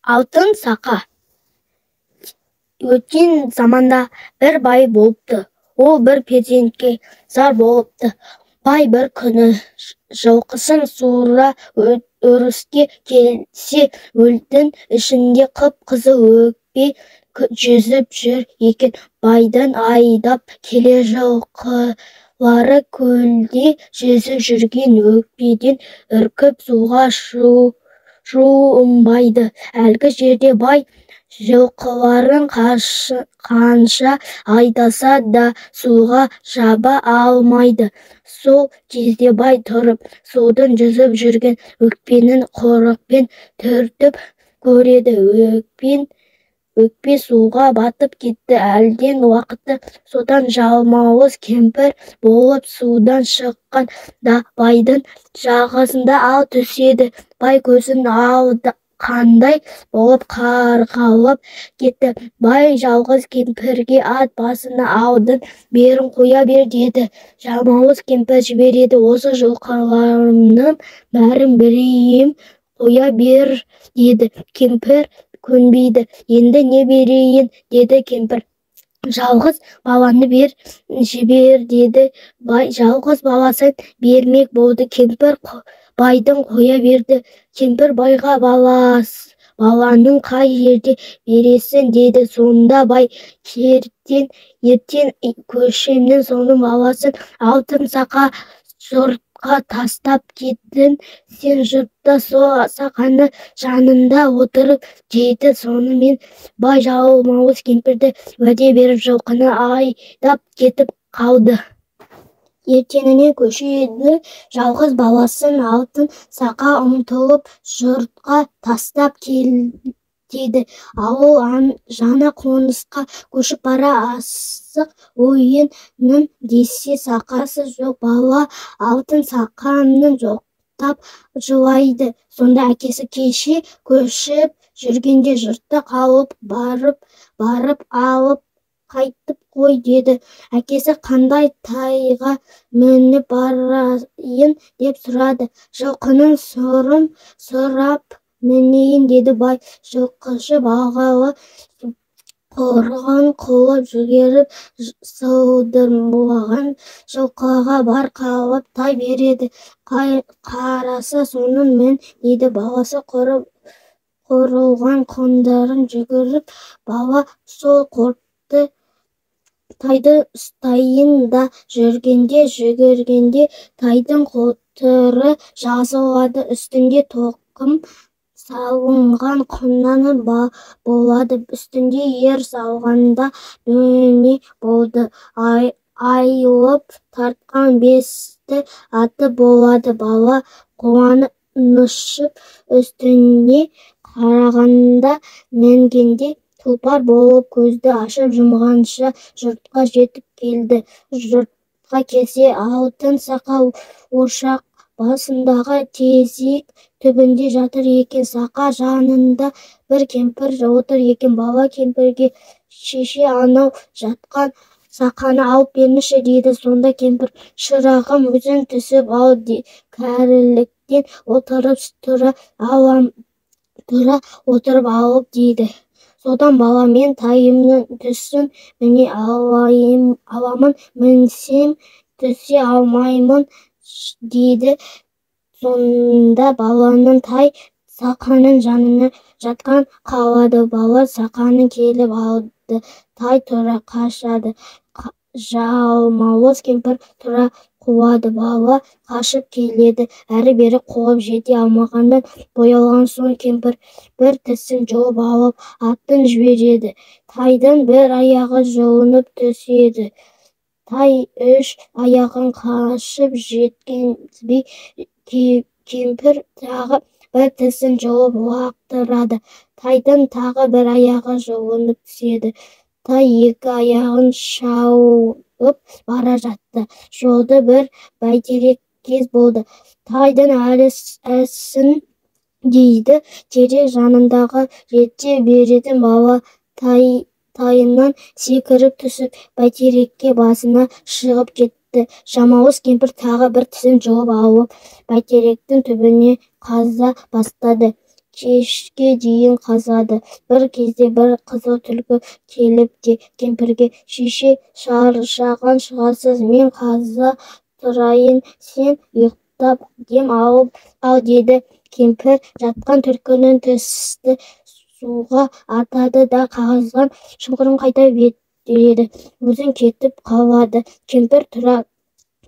Алтын сақа. Өткен заманда бір бай болыпты. Ол бір перзентке зар болыпты. Бай бір күні жылқысын суыра өріске келсе, өлдің ішінде қып-қызыл өкпе жүзіп жүр екен. Байдың айдап келе жылқылары көлде жүзіп жүрген өкпеден үркіп суға шомбайды. Әлгі жерде бай жылқыларын қанша айдаса да суға шаба алмайды. Сол кезде бай тұрып, судың жүзіп жүрген өкпенің құрықпен түртіп көреді. Өкпе суға батып кетті. Әлден уақытта содан жалмауыз кемпір болып судан шыққан да байдың жағасында ал түседі. Бай көзін қандай болып қарғалап кетті. Бай жалғыз кемпірге ат басына алдын берін қоя бер деді. Жалмауыз кемпір жібереді. Осы жылқыларымның бәрін бірейім қоя бер деді. Кемпір көнбейді. Енді не берейін деді кемпір. Жалғыз баланы жібер деді. Бай жалғыз баласын бермек болды. Кемпір байдың қоя берді. Кемпір байға баланың қай жерде бересің деді. Сонда бай ертең көшемнің соның баласын алтын сақа жұртқа тастап кеттің. Сен жұртта сол сақаны жанында отырып жейді. Сонымен бай жалмауыз кемпірді уәде беріп жылқыны айдап кетіп қалды. Ертеңіне көшеде жалғыз баласын алтын сақа ұмтылып жұртқа тастап кетеді. Ауыл жаңа қонысқа көшіп бара асық ойынын десе сақасы жоқ бала алтын сақаны жоқтап жылайды. Сонда әкесі кеше көшіп жүргенде жұртта қалып барып алып қайтып қой деді. Әкесі қандай тайға мініп барайын деп сұрады. Жылқының сұрын сұрап мінейін деді бай. Жылқышы бағалы қорған қылып жүгеріп сылдырлаған жылқыға бар қалып тай береді. Қараса соның мін дейді. Баласы құрылған қондарын жүгіріп бала сол қортты тайды ұстайын да жүгіргенде тайдың қотыры жазылады. Үстінде тоқым салынған құнаны болады. Үстінде ер салғанда дөне болды. Айылып тартқан бесті аты болады. Бала қуанышып үстіне қарағанда мінгенде тұлпар болып көзді ашып жұмғанша жұртқа жетіп келді. Жұртқа келсе алтын сақа ошақ басындағы тезек түбінде жатыр екен. Сақа жанында бір кемпір отыр екен. Бала кемпірге шеше анау жатқан сақаны алып бермеші дейді. Сонда кемпір шырағым өзің түсіп ал кәріліктен тұра отырып алып дейді. Содан бала мен тайымның түсін міне аламын, мінсем түсе алмаймын дейді. Сонда баланың тай сақаның жанына жатқан қалады. Бала сақаны келіп алды. Тай тұра қашады. Жалмауыз кемпір тұра қуады. Бала қашып келеді. Әрі-бері қуып жете алмағаннан боялған соң кемпір бір тісін жұлып алып атын жібереді. Тайдың бір аяғы жұлынып түседі. Тай үш аяғын қашып жеткізбей кемпір тағы бір тісін жұлып лақтырады. Тайдың тағы бір аяғы жұлынып түседі. Тай екі аяғын шауып бара жатты. Жолда бір бәйтерек кез болды. Тайдың әлсін дейді. Терек жанындағы жете беретін бала тайынан секіріп түсіп бәйтерекке басына шығып кетті. Жалмауыз кемпір тағы бір тісін жұлып алып бәйтеректің түбіне қаза бастады. кешке дейін қазады. Бір кезде бір қызыл түлкі келіп кемпірге: «Шеше, шаршаған шығарсыз, мен қаза тұрайын, сен ұйықтап дем ал», деді. Кемпір жатқан түлкінің тісті суға атады да қазған шұңқырын қайта береді. Өзін кетіп қалады. Кемпір тұра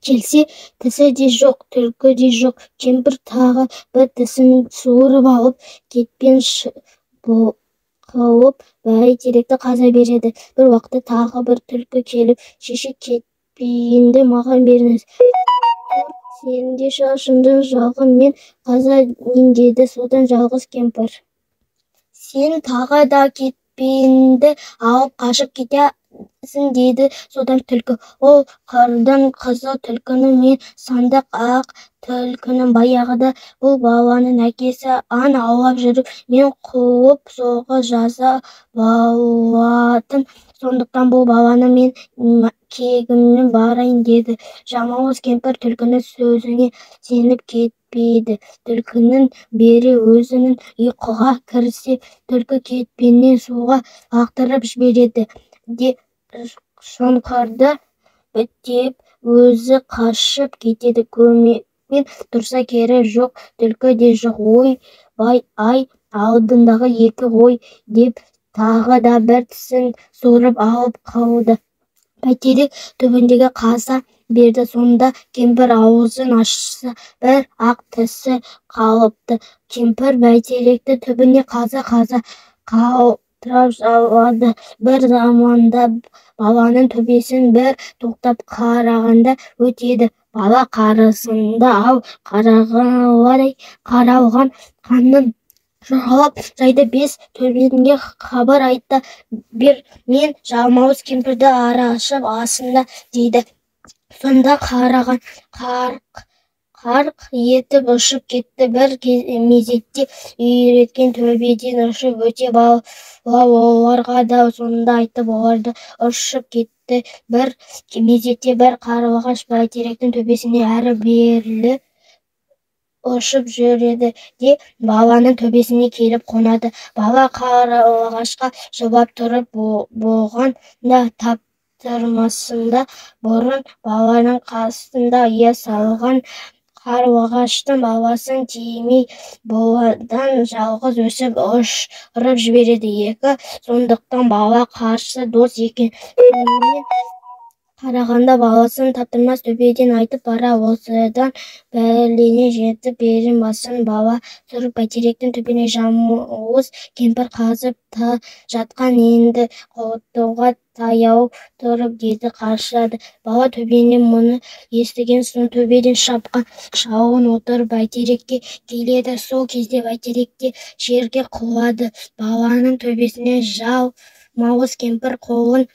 келсе, тісі де жоқ, түлкі де жоқ. Кемпір тағы бір тісін суырып алып, кетпен қылып бәйтеректі қаза береді. Бір уақытта тағы бір түлкі келіп: «Шеше, кетпенді маған беріңіз. Тұр, сенің де шашыңды жалғын, мен қазайын», деді. Содан жалғыз кемпір: «Сен тағы да кетпенді алып қашып кетесің», деді. Содан түлкі: «Ол қырдың қызыл түлкіні, мен сандық ақ түлкінің. Баяғыда бұл баланың әкесі аң аулап жүріп, мен қуып соңғы жаза болатын. Сондықтан бұл баланы мен кегіммен барайын», деді. Жалмауыз кемпір түлкінің сөзіне сеніп кетпейді. Түлкінің бері өзінің ұйқыға кірсе, түлкі кетпеннен суға лақтырып жібереді де шұңқырды бітеп өзі қашып кетеді. Көмекпен тұрса керегі жоқ, түлкі де жоқ. «Ой-бай-ай, алдындағы екі ғой», деп тағы да бір тісін суырып алып қалды. Бәйтерек түбіндегі қаза берді. Сонда кемпір аузын ашса, бір ақ тісі қалыпты. Кемпір бәйтеректі түбіне қаза қалтырап жалады. Бір заманда баланың төбесін бір тоқтап қарағанда өтеді. Бала қарысында ал қаралған қанын жағалап жайды. Бес төбелінге хабар айта бер, мен жалмауыз кемпірді арашып асында, дейді. Сонда қараған қарқ етіп ұшып кетті. Бір мезетте үйреткен төбеден ұшып өте бала оларға да сонда айтып оларды ұшып кетті. Бір мезетте бір қарлығаш бәйтеректің төбесіне әрі-берлі ұшып жүреді де баланың төбесіне келіп қонады. Бала қарлығашқа жұбап тұрып, бұған да таптырмасында бұрын баланың қасында ұя салған. Қарлығаштың баласын тимей боладан жалғыз өсіп ұшырып жібереді. Екі сондықтан бала қарсы дос екен. Қарағанда баласын таптырмас төбеден айтып бара. Осыдан бәлене жетіп берін басын. Бала тұрып бәйтеректің төбіне жалмауыз кемпір қазып жатқан. Енді құтылуға таяу тұрып деді, қашады. Бала төбеден мұны естіген соң төбеден шапқан шауын отырып бәйтерекке келеді. Сол кезде бәйтеректе жерге құлады. Баланың төбесіне жалмауыз кемпір қол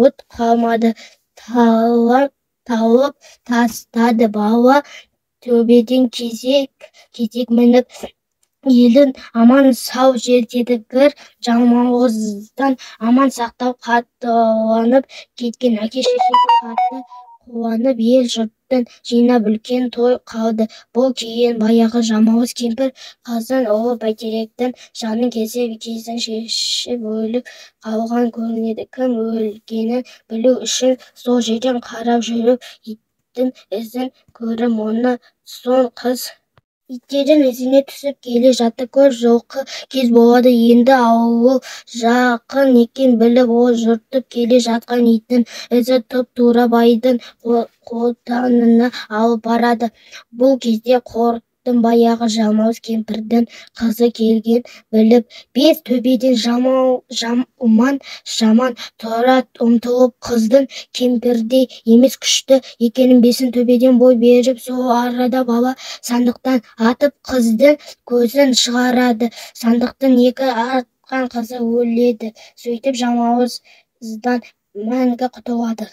бұт қалмады. Талып тастады. Бала төбеден кезек мініп елін аман сау жетедігір жалмауыздан аман сақтау қаталанып кеткен. Әке-шешесі қатты қуанып, ел жұрттың жинап үлкен той қалды. Бұл кейін баяғы жалмауыз кемпір қазан ұлы бәйтеректің жанын кезін шешіп өліп қалған көрінеді. Кім өлгенін білу үшін сол жерден қарап жүріп, иттің ізін көріп, мұны соң қыз иттердің ізіне түсіп келе жатты. Көп жылқы кез болады. Енді ауыл жақын екен біліп, ол жұртып келе жатқан иттің ізі тұп-тура байдың қотанына алып барады. Бұл кезде қорықтың баяғы жалмауыз кемпірдің қызы келген біліп, бес төбеден жаман тұра ұмтылып, қыздың кемпірдей емес күшті екенін бесін төбеден бой беріп, сол арада бала сандықтан атып қыздың көзін шығарады. Сандықтың екі артқан қызы өледі. Сөйтіп жалмауыздан мәңгі құтылады.